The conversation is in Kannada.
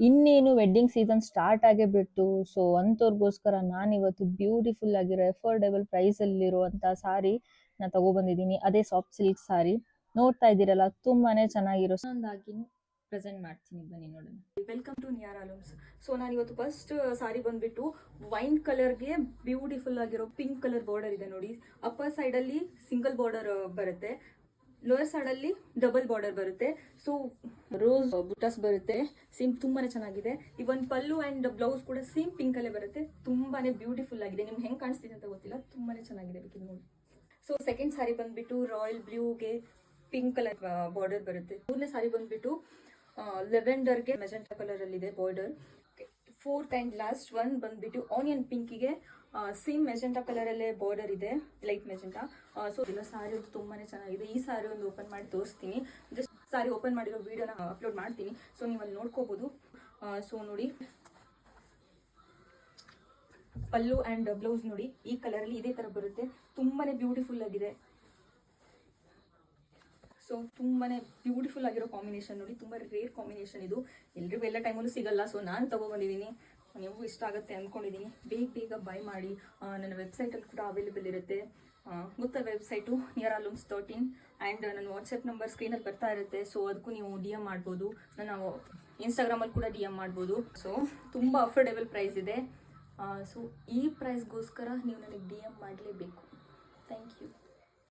ಇನ್ನೇನು ವೆಡ್ಡಿಂಗ್ ಸೀಸನ್ ಸ್ಟಾರ್ಟ್ ಆಗೇ ಬಿಟ್ಟು, ಸೊ ಅಂಥವ್ರಿಗೋಸ್ಕರ ನಾನಿವತ್ತು ಬ್ಯೂಟಿಫುಲ್ ಆಗಿರೋ ಅಫೋರ್ಡೆಬಲ್ ಪ್ರೈಸಲ್ಲಿರುವಂಥ ಸಾರಿ ನಾನು ತಗೊಬಂದಿದ್ದೀನಿ. ಅದೇ ಸಾಫ್ಟ್ ಸಿಲ್ಕ್ ಸಾರಿ ನೋಡ್ತಾ ಇದ್ದೀರಲ್ಲ, ತುಂಬಾನೇ ಚೆನ್ನಾಗಿರೋ ಒಂದಾಗಿ ಪ್ರೆಸೆಂಟ್ ಮಾಡ್ತೀನಿ, ಬನ್ನಿ ನೋಡೋಣ. Welcome to Niyara looms. So ನಾನು ಇವತ್ತು ಫಸ್ಟ್ ಸಾರಿ ಬಂದ್ಬಿಟ್ಟು ವೈನ್ ಕಲರ್ಗೆ ಬ್ಯೂಟಿಫುಲ್ ಆಗಿರೋ ಪಿಂಕ್ ಕಲರ್ ಬಾರ್ಡರ್ ಇದೆ ನೋಡಿ. ಅಪ್ಪರ್ ಸೈಡ್ ಅಲ್ಲಿ ಸಿಂಗಲ್ ಬಾರ್ಡರ್ ಬರುತ್ತೆ, ಲೋಯರ್ ಸೈಡ್ ಅಲ್ಲಿ ಡಬಲ್ ಬಾರ್ಡರ್ ಬರುತ್ತೆ. ಸೊ ರೋಸ್ ಬುಟಾಸ್ ಬರುತ್ತೆ, ಸೇಮ್ ತುಂಬಾನೇ ಚೆನ್ನಾಗಿದೆ. ಇವನ್ ಪಲ್ಲು ಅಂಡ್ ಬ್ಲೌಸ್ ಕೂಡ ಸೇಮ್ ಪಿಂಕ್ ಅಲ್ಲೇ ಬರುತ್ತೆ, ತುಂಬಾನೇ ಬ್ಯೂಟಿಫುಲ್ ಆಗಿದೆ. ನಿಮ್ಗೆ ಹೆಂಗ್ ಕಾಣಿಸ್ತಿದೆ ಅಂತ ಗೊತ್ತಿಲ್ಲ, ತುಂಬಾನೇ ಚೆನ್ನಾಗಿದೆ, ಬೇಕಿದ್ ನೋಡಿ. ಸೊ ಸೆಕೆಂಡ್ ಸಾರಿ ಬಂದ್ಬಿಟ್ಟು ರಾಯಲ್ ಬ್ಲೂಗೆ ಪಿಂಕ್ ಕಲರ್ ಬಾರ್ಡರ್ ಬರುತ್ತೆ. ಮೂರನೇ ಸಾರಿ ಬಂದ್ಬಿಟ್ಟು ಲೆವೆಂಡರ್ಗೆ ಮೆಜೆಂಟಾ ಕಲರ್ ಅಲ್ಲಿ ಇದೆ border. Fourth and last one ಬಂದ್ಬಿಟ್ಟು ಆನಿಯನ್ ಪಿಂಕಿಗೆ ಸೇಮ್ ಮೆಜೆಂಟಾ ಕಲರ್ ಅಲ್ಲೇ ಬಾರ್ಡರ್ ಇದೆ, ಲೈಟ್ ಮೆಜೆಂಟಾ. ಸೊ ಎಲ್ಲ ಸಾರಿ ಒಂದು ತುಂಬಾನೇ ಚೆನ್ನಾಗಿದೆ. ಈ ಸಾರಿ ಒಂದು ಓಪನ್ ಮಾಡಿ ತೋರಿಸ್ತೀನಿ, ಜಸ್ಟ್ ಸಾರಿ ಓಪನ್ ಮಾಡಿರೋ ವಿಡಿಯೋನ ಅಪ್ಲೋಡ್ ಮಾಡ್ತೀನಿ, ಸೊ ನೀವು ಅಲ್ಲಿ ನೋಡ್ಕೋಬಹುದು. ಸೊ ನೋಡಿ, ಪಲ್ಲು ಅಂಡ್ ಬ್ಲೌಸ್ ನೋಡಿ ಈ ಕಲರ್ ಅಲ್ಲಿ ಇದೇ ತರ ಬರುತ್ತೆ, ತುಂಬಾನೇ ಬ್ಯೂಟಿಫುಲ್ ಆಗಿದೆ. ಸೊ ತುಂಬಾನೇ ಬ್ಯೂಟಿಫುಲ್ ಆಗಿರೋ ಕಾಂಬಿನೇಷನ್ ನೋಡಿ, ತುಂಬಾ ರೇರ್ ಕಾಂಬಿನೇಷನ್ ಇದು, ಎಲ್ರಿಗೂ ಎಲ್ಲ ಟೈಮಲ್ಲೂ ಸಿಗಲ್ಲ. ಸೊ ನಾನು ತಗೊಬಂದಿದ್ದೀನಿ, ನಿಮಗೂ ಇಷ್ಟ ಆಗುತ್ತೆ ಅಂದ್ಕೊಂಡಿದ್ದೀನಿ. ಬೇಗ ಬೈ ಮಾಡಿ. ನನ್ನ ವೆಬ್ಸೈಟಲ್ಲಿ ಕೂಡ ಅವೈಲೇಬಲ್ ಇರುತ್ತೆ, ಗೊತ್ತಾ ವೆಬ್ಸೈಟು niyaaralooms.in. ಆ್ಯಂಡ್ ನನ್ನ ವಾಟ್ಸಪ್ ನಂಬರ್ ಸ್ಕ್ರೀನಲ್ಲಿ ಬರ್ತಾ ಇರುತ್ತೆ, ಸೊ ಅದಕ್ಕೂ ನೀವು ಡಿ ಎಮ್ ಮಾಡ್ಬೋದು. ನನ್ನ ಇನ್ಸ್ಟಾಗ್ರಾಮಲ್ಲಿ ಕೂಡ ಡಿ ಎಮ್ ಮಾಡ್ಬೋದು. ಸೊ ತುಂಬ ಅಫೋರ್ಡೆಬಲ್ ಪ್ರೈಸ್ ಇದೆ. ಸೊ ಈ ಪ್ರೈಸ್ಗೋಸ್ಕರ ನೀವು ನನಗೆ ಡಿ ಎಮ್ ಮಾಡಲೇಬೇಕು. Thank you.